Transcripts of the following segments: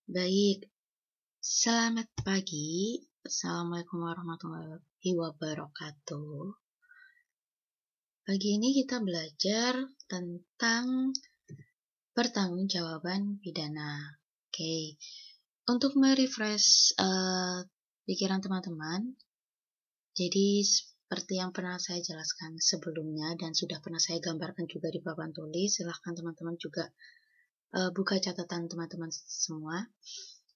Baik, selamat pagi. Assalamualaikum warahmatullahi wabarakatuh. Pagi ini kita belajar tentang pertanggungjawaban pidana. Oke, untuk merefresh pikiran teman-teman, jadi seperti yang pernah saya jelaskan sebelumnya dan sudah pernah saya gambarkan juga di papan tulis, silahkan teman-teman juga buka catatan teman-teman semua.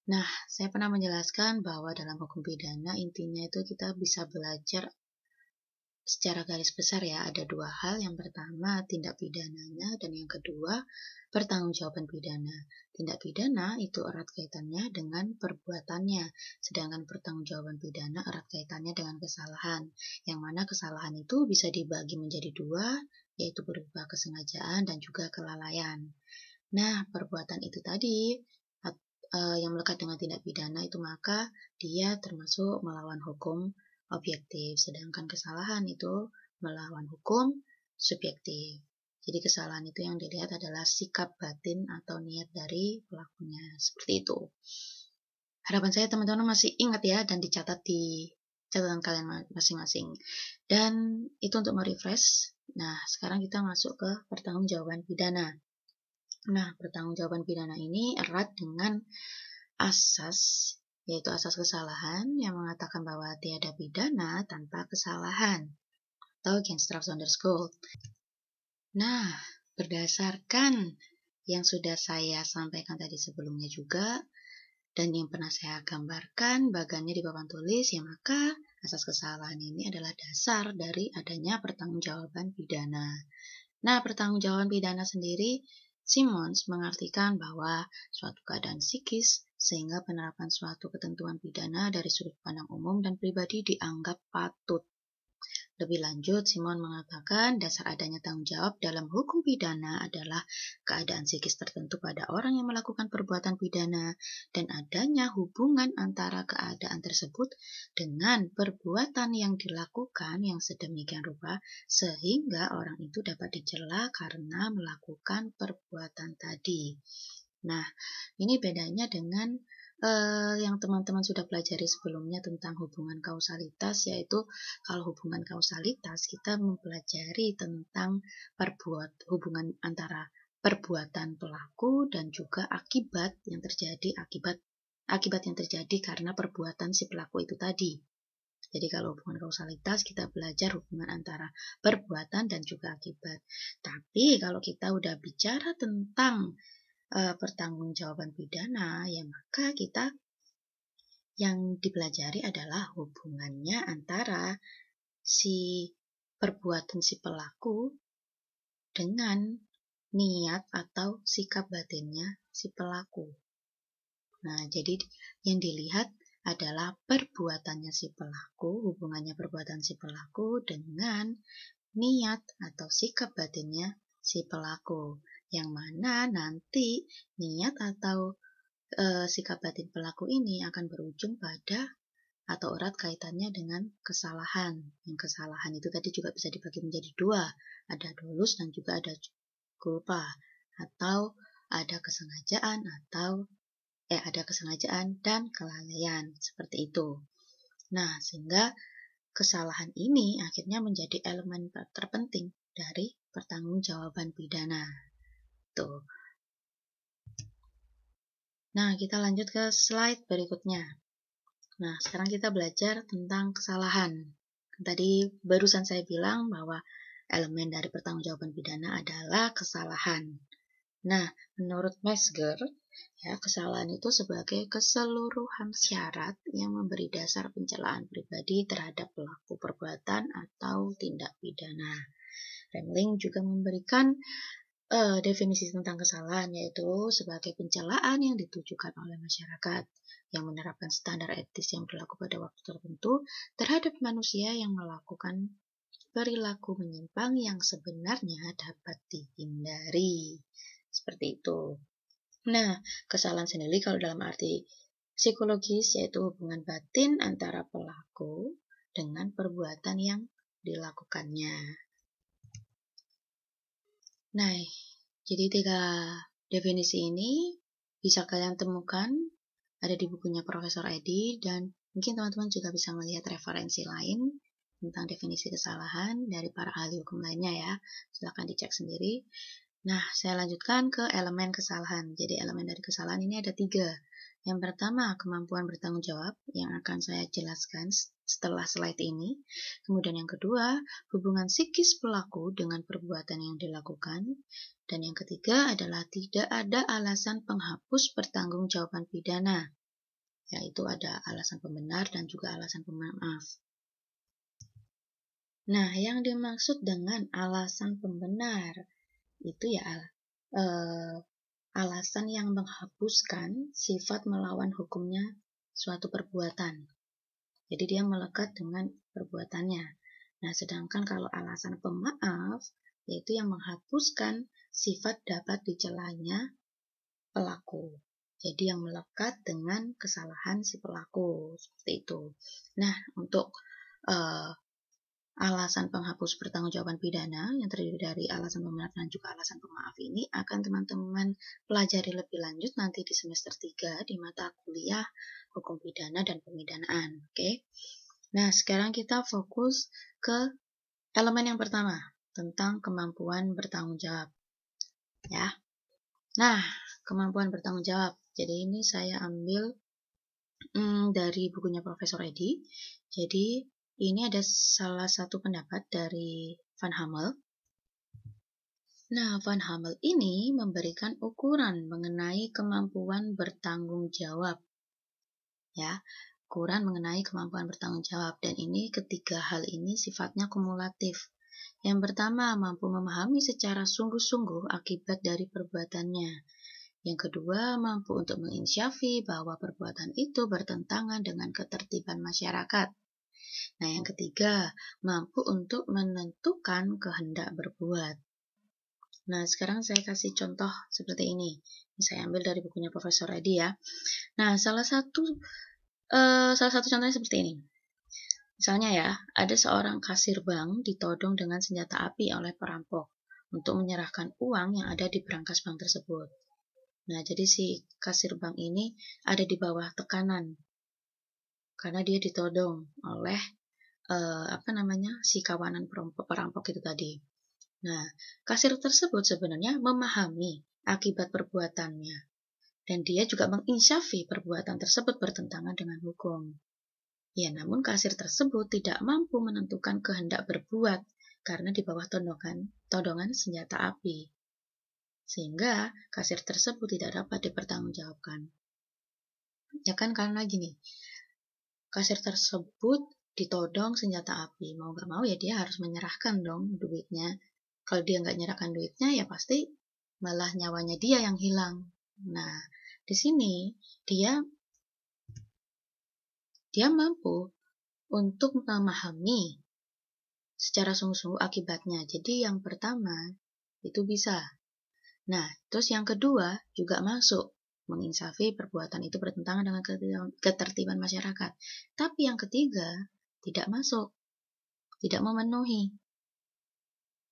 Nah, saya pernah menjelaskan bahwa dalam hukum pidana intinya itu kita bisa belajar secara garis besar ya, ada dua hal. Yang pertama, tindak pidananya, dan yang kedua, pertanggungjawaban pidana. Tindak pidana itu erat kaitannya dengan perbuatannya, sedangkan pertanggungjawaban pidana erat kaitannya dengan kesalahan, yang mana kesalahan itu bisa dibagi menjadi dua, yaitu berupa kesengajaan dan juga kelalaian. Nah, perbuatan itu tadi yang melekat dengan tindak pidana itu maka dia termasuk melawan hukum objektif, sedangkan kesalahan itu melawan hukum subjektif. Jadi kesalahan itu yang dilihat adalah sikap batin atau niat dari pelakunya, seperti itu. Harapan saya teman-teman masih ingat ya dan dicatat di catatan kalian masing-masing. Dan itu untuk merefresh. Nah, sekarang kita masuk ke pertanggungjawaban pidana. Nah, pertanggungjawaban pidana ini erat dengan asas, yaitu asas kesalahan yang mengatakan bahwa tiada pidana tanpa kesalahan, atau Genstra-Saunders-Gold. Nah, berdasarkan yang sudah saya sampaikan tadi sebelumnya juga, dan yang pernah saya gambarkan bagannya di papan tulis, ya maka asas kesalahan ini adalah dasar dari adanya pertanggungjawaban pidana. Nah, pertanggungjawaban pidana sendiri, Simons mengartikan bahwa suatu keadaan psikis sehingga penerapan suatu ketentuan pidana dari sudut pandang umum dan pribadi dianggap patut. Lebih lanjut, Simon mengatakan dasar adanya tanggung jawab dalam hukum pidana adalah keadaan psikis tertentu pada orang yang melakukan perbuatan pidana dan adanya hubungan antara keadaan tersebut dengan perbuatan yang dilakukan yang sedemikian rupa sehingga orang itu dapat dicela karena melakukan perbuatan tadi. Nah, ini bedanya dengan yang teman-teman sudah pelajari sebelumnya tentang hubungan kausalitas, yaitu kalau hubungan kausalitas kita mempelajari tentang hubungan antara perbuatan pelaku dan juga akibat yang terjadi karena perbuatan si pelaku itu tadi. Jadi kalau hubungan kausalitas kita belajar hubungan antara perbuatan dan juga akibat. Tapi kalau kita udah bicara tentang pertanggungjawaban pidana, ya maka kita yang dipelajari adalah hubungannya antara si perbuatan si pelaku dengan niat atau sikap batinnya si pelaku. Nah, jadi yang dilihat adalah perbuatannya si pelaku, hubungannya perbuatan si pelaku dengan niat atau sikap batinnya si pelaku. Yang mana nanti niat atau sikap batin pelaku ini akan berujung pada atau erat kaitannya dengan kesalahan. Yang kesalahan itu tadi juga bisa dibagi menjadi dua. Ada dolus dan juga ada culpa. Atau ada kesengajaan ada kesengajaan dan kelalaian. Seperti itu. Nah, sehingga kesalahan ini akhirnya menjadi elemen terpenting dari pertanggungjawaban pidana. Tuh. Nah, kita lanjut ke slide berikutnya. Nah, sekarang kita belajar tentang kesalahan. Tadi barusan saya bilang bahwa elemen dari pertanggungjawaban pidana adalah kesalahan. Nah, menurut Metzger, ya, kesalahan itu sebagai keseluruhan syarat yang memberi dasar pencelaan pribadi terhadap pelaku perbuatan atau tindak pidana. Remling juga memberikan definisi tentang kesalahan, yaitu sebagai pencelaan yang ditujukan oleh masyarakat yang menerapkan standar etis yang berlaku pada waktu tertentu terhadap manusia yang melakukan perilaku menyimpang yang sebenarnya dapat dihindari. Seperti itu. Nah, kesalahan sendiri kalau dalam arti psikologis yaitu hubungan batin antara pelaku dengan perbuatan yang dilakukannya. Nah, jadi 3 definisi ini bisa kalian temukan ada di bukunya Profesor Edi, dan mungkin teman-teman juga bisa melihat referensi lain tentang definisi kesalahan dari para ahli hukum lainnya ya. Silahkan dicek sendiri. Nah, saya lanjutkan ke elemen kesalahan. Jadi elemen dari kesalahan ini ada 3. Yang pertama, kemampuan bertanggung jawab yang akan saya jelaskan setelah slide ini. Kemudian yang kedua, hubungan psikis pelaku dengan perbuatan yang dilakukan. Dan yang ketiga adalah tidak ada alasan penghapus pertanggungjawaban pidana, yaitu ada alasan pembenar dan juga alasan pemaaf. Nah, yang dimaksud dengan alasan pembenar itu ya alasan yang menghapuskan sifat melawan hukumnya suatu perbuatan. Jadi dia melekat dengan perbuatannya. Nah, sedangkan kalau alasan pemaaf, yaitu yang menghapuskan sifat dapat dicelanya pelaku. Jadi yang melekat dengan kesalahan si pelaku, seperti itu. Nah, untuk alasan penghapus pertanggungjawaban pidana yang terdiri dari alasan pembenar dan juga alasan pemaaf ini akan teman-teman pelajari lebih lanjut nanti di semester 3 di mata kuliah hukum pidana dan pemidanaan. Oke. Nah, sekarang kita fokus ke elemen yang pertama tentang kemampuan bertanggung jawab. Ya. Nah, kemampuan bertanggung jawab. Jadi ini saya ambil dari bukunya Profesor Edi. Jadi ini ada salah satu pendapat dari Van Hammel. Nah, Van Hammel ini memberikan ukuran mengenai kemampuan bertanggung jawab. Ya, ukuran mengenai kemampuan bertanggung jawab. Dan ini ketiga hal ini sifatnya kumulatif. Yang pertama, mampu memahami secara sungguh-sungguh akibat dari perbuatannya. Yang kedua, mampu untuk menginsyafi bahwa perbuatan itu bertentangan dengan ketertiban masyarakat. Nah, yang ketiga, mampu untuk menentukan kehendak berbuat. Nah, sekarang saya kasih contoh seperti ini. Ini saya ambil dari bukunya Profesor Edi ya. Nah, salah satu contohnya seperti ini. Misalnya ya, ada seorang kasir bank ditodong dengan senjata api oleh perampok untuk menyerahkan uang yang ada di berangkas bank tersebut. Nah, jadi si kasir bank ini ada di bawah tekanan karena dia ditodong oleh si kawanan perampok itu tadi. Nah, kasir tersebut sebenarnya memahami akibat perbuatannya dan dia juga menginsyafi perbuatan tersebut bertentangan dengan hukum. Ya, namun kasir tersebut tidak mampu menentukan kehendak berbuat karena di bawah todongan senjata api. Sehingga kasir tersebut tidak dapat dipertanggungjawabkan. Ya kan, karena gini, kasir tersebut ditodong senjata api. Mau gak mau ya dia harus menyerahkan dong duitnya. Kalau dia nggak nyerahkan duitnya ya pasti malah nyawanya dia yang hilang. Nah, di sini dia mampu untuk memahami secara sungguh-sungguh akibatnya. Jadi yang pertama itu bisa. Nah, terus yang kedua juga masuk. Menginsafi perbuatan itu bertentangan dengan ketertiban masyarakat. Tapi yang ketiga tidak masuk. Tidak memenuhi.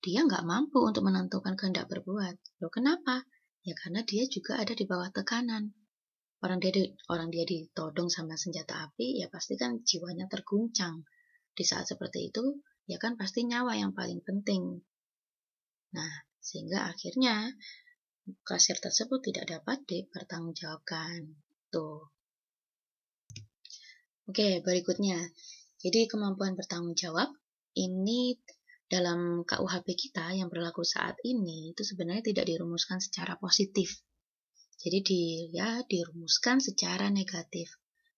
Dia nggak mampu untuk menentukan kehendak berbuat. Loh, kenapa? Ya karena dia juga ada di bawah tekanan. Orang dia ditodong sama senjata api, ya pasti kan jiwanya terguncang. Di saat seperti itu, ya kan pasti nyawa yang paling penting. Nah, sehingga akhirnya kasir tersebut tidak dapat dipertanggungjawabkan. Tuh. Oke, berikutnya. Jadi kemampuan bertanggung jawab ini dalam KUHP kita yang berlaku saat ini itu sebenarnya tidak dirumuskan secara positif. Jadi dirumuskan secara negatif.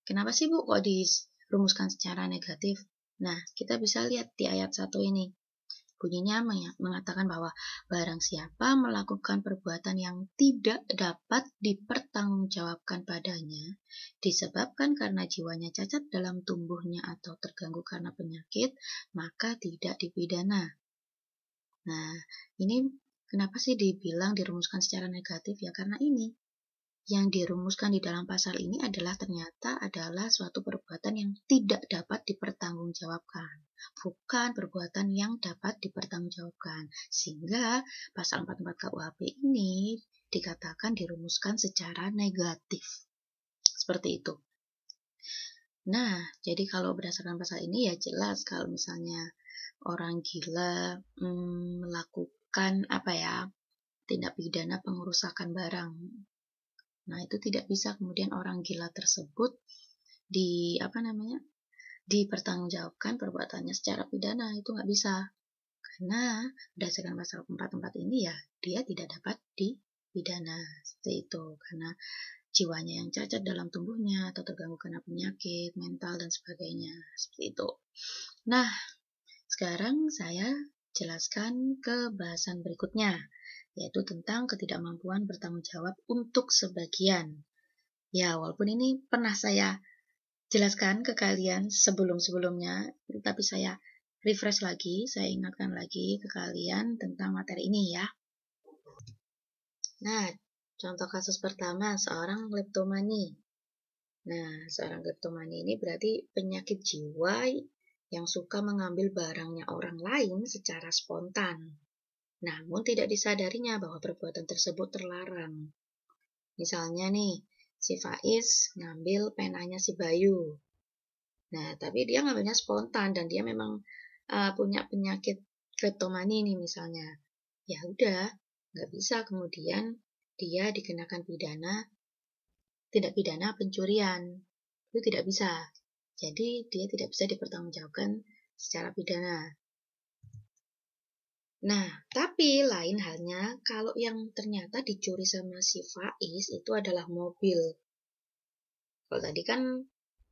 Kenapa sih Bu kok dirumuskan secara negatif? Nah, kita bisa lihat di ayat 1 ini. Bunyinya mengatakan bahwa barang siapa melakukan perbuatan yang tidak dapat dipertanggungjawabkan padanya, disebabkan karena jiwanya cacat dalam tumbuhnya atau terganggu karena penyakit, maka tidak dipidana. Nah, ini kenapa sih dibilang dirumuskan secara negatif? Ya karena ini. Yang dirumuskan di dalam pasal ini ternyata adalah suatu perbuatan yang tidak dapat dipertanggungjawabkan. Bukan perbuatan yang dapat dipertanggungjawabkan. Sehingga pasal 44 KUHP ini dikatakan dirumuskan secara negatif. seperti itu. Nah, jadi kalau berdasarkan pasal ini ya jelas kalau misalnya orang gila melakukan tindak pidana pengerusakan barang. Nah, itu tidak bisa kemudian orang gila tersebut dipertanggungjawabkan perbuatannya secara pidana, itu nggak bisa. Karena berdasarkan pasal 44 ini ya dia tidak dapat dipidana seperti itu, karena jiwanya yang cacat dalam tubuhnya atau terganggu karena penyakit mental dan sebagainya, seperti itu. Nah, sekarang saya jelaskan ke bahasan berikutnya, yaitu tentang ketidakmampuan bertanggung jawab untuk sebagian. Ya, walaupun ini pernah saya jelaskan ke kalian sebelum-sebelumnya, tapi saya refresh lagi, saya ingatkan lagi ke kalian tentang materi ini ya. Nah, contoh kasus pertama, seorang kleptomani. Nah, seorang kleptomani ini berarti penyakit jiwa yang suka mengambil barangnya orang lain secara spontan. Namun tidak disadarinya bahwa perbuatan tersebut terlarang. Misalnya nih, si Faiz ngambil penanya si Bayu. Nah, tapi dia ngambilnya spontan dan dia memang punya penyakit kleptomani nih misalnya. Ya udah, nggak bisa kemudian dia dikenakan tindak pidana pencurian. Itu tidak bisa. Jadi dia tidak bisa dipertanggungjawabkan secara pidana. Nah, tapi lain halnya kalau yang ternyata dicuri sama si Faiz itu adalah mobil. Kalau tadi kan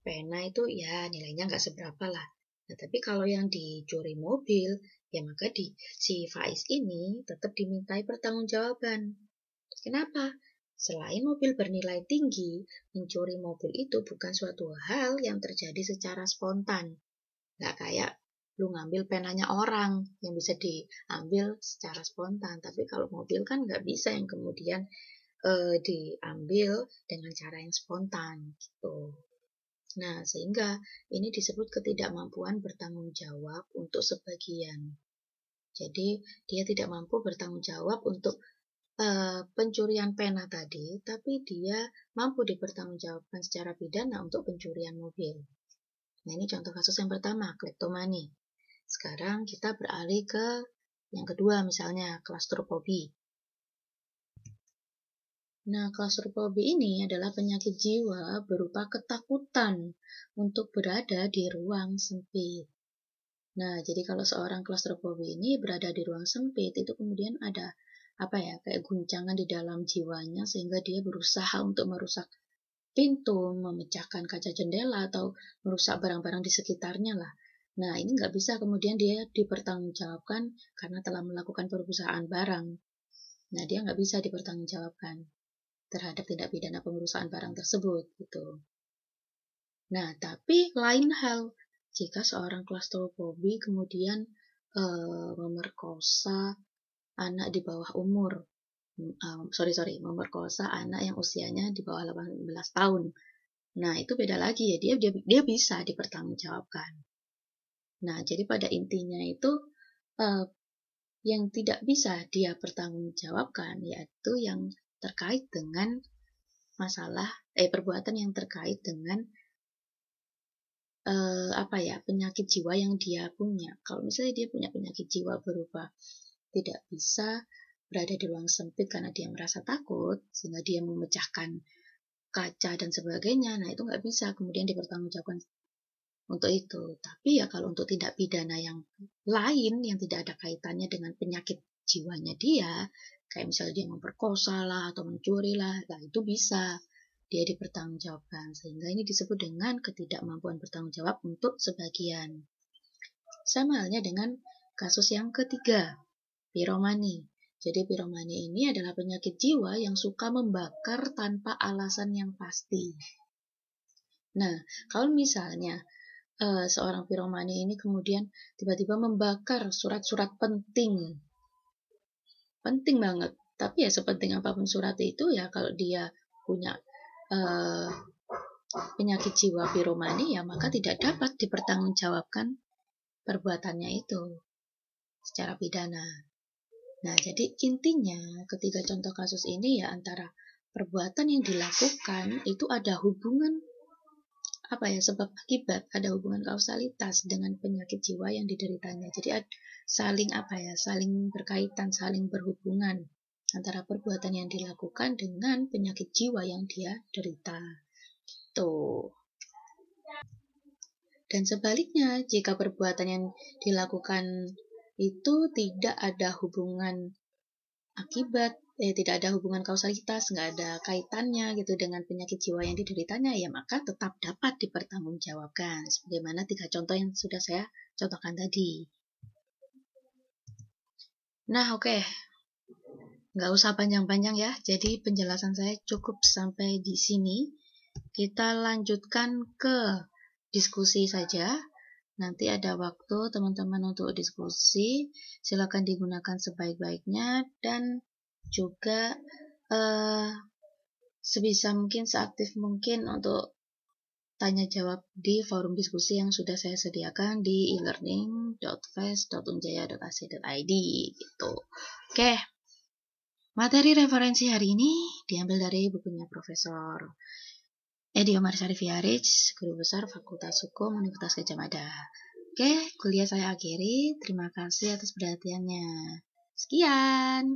pena itu ya nilainya nggak seberapa lah. Nah, tapi kalau yang dicuri mobil, ya maka si Faiz ini tetap dimintai pertanggungjawaban. Kenapa? Selain mobil bernilai tinggi, mencuri mobil itu bukan suatu hal yang terjadi secara spontan. Nggak kayak lu ngambil penanya orang yang bisa diambil secara spontan. Tapi kalau mobil kan nggak bisa yang kemudian diambil dengan cara yang spontan gitu. Nah, sehingga ini disebut ketidakmampuan bertanggung jawab untuk sebagian. Jadi, dia tidak mampu bertanggung jawab untuk pencurian pena tadi, tapi dia mampu dipertanggungjawabkan secara pidana untuk pencurian mobil. Nah, ini contoh kasus yang pertama, kleptomani. Sekarang kita beralih ke yang kedua, misalnya klaustrofobi. Nah, klaustrofobi ini adalah penyakit jiwa berupa ketakutan untuk berada di ruang sempit. Nah, jadi kalau seorang klaustrofobi ini berada di ruang sempit, itu kemudian ada kayak guncangan di dalam jiwanya sehingga dia berusaha untuk merusak pintu, memecahkan kaca jendela, atau merusak barang-barang di sekitarnya lah. Nah, ini nggak bisa kemudian dia dipertanggungjawabkan karena telah melakukan perusahaan barang. Nah, dia nggak bisa dipertanggungjawabkan terhadap tindak pidana pengerusakan barang tersebut gitu. Nah, tapi lain hal jika seorang klaustrofobi kemudian memerkosa anak di bawah umur, memerkosa anak yang usianya di bawah 18 tahun. Nah, itu beda lagi ya, dia bisa dipertanggungjawabkan. Nah, jadi pada intinya itu yang tidak bisa dia pertanggungjawabkan yaitu yang terkait dengan perbuatan yang terkait dengan penyakit jiwa yang dia punya. Kalau misalnya dia punya penyakit jiwa berupa tidak bisa berada di ruang sempit karena dia merasa takut, sehingga dia memecahkan kaca dan sebagainya, nah itu nggak bisa kemudian dipertanggungjawabkan untuk itu. Tapi ya kalau untuk tindak pidana yang lain yang tidak ada kaitannya dengan penyakit jiwanya dia, kayak misalnya dia memperkosa lah atau mencuri lah, itu bisa dia dipertanggungjawabkan, sehingga ini disebut dengan ketidakmampuan bertanggung jawab untuk sebagian. Sama halnya dengan kasus yang ketiga, piromani. Jadi piromani ini adalah penyakit jiwa yang suka membakar tanpa alasan yang pasti. Nah, kalau misalnya seorang piromani ini kemudian tiba-tiba membakar surat-surat penting banget, tapi ya sepenting apapun surat itu ya kalau dia punya penyakit jiwa piromani ya maka tidak dapat dipertanggungjawabkan perbuatannya itu secara pidana. Nah, jadi intinya ketiga contoh kasus ini ya antara perbuatan yang dilakukan itu ada hubungan sebab akibat, ada hubungan kausalitas dengan penyakit jiwa yang dideritanya. Jadi saling berkaitan, saling berhubungan antara perbuatan yang dilakukan dengan penyakit jiwa yang dia derita. Tuh. Dan sebaliknya, jika perbuatan yang dilakukan itu tidak ada hubungan akibat, tidak ada hubungan kausalitas, nggak ada kaitannya gitu dengan penyakit jiwa yang dideritanya, ya maka tetap dapat dipertanggungjawabkan. Sebagaimana 3 contoh yang sudah saya contohkan tadi. Nah, oke. Nggak usah panjang-panjang ya, jadi penjelasan saya cukup sampai di sini. Kita lanjutkan ke diskusi saja. Nanti ada waktu teman-teman untuk diskusi, silakan digunakan sebaik-baiknya dan juga sebisa mungkin, seaktif mungkin untuk tanya jawab di forum diskusi yang sudah saya sediakan di elearning.fes.unjaya.ac.id gitu. Oke. Materi referensi hari ini diambil dari bukunya Profesor Edi Omar Syarif Yarij, Guru Besar Fakultas Hukum Universitas Gadjah Mada. Oke, kuliah saya akhiri. Terima kasih atas perhatiannya. Sekian.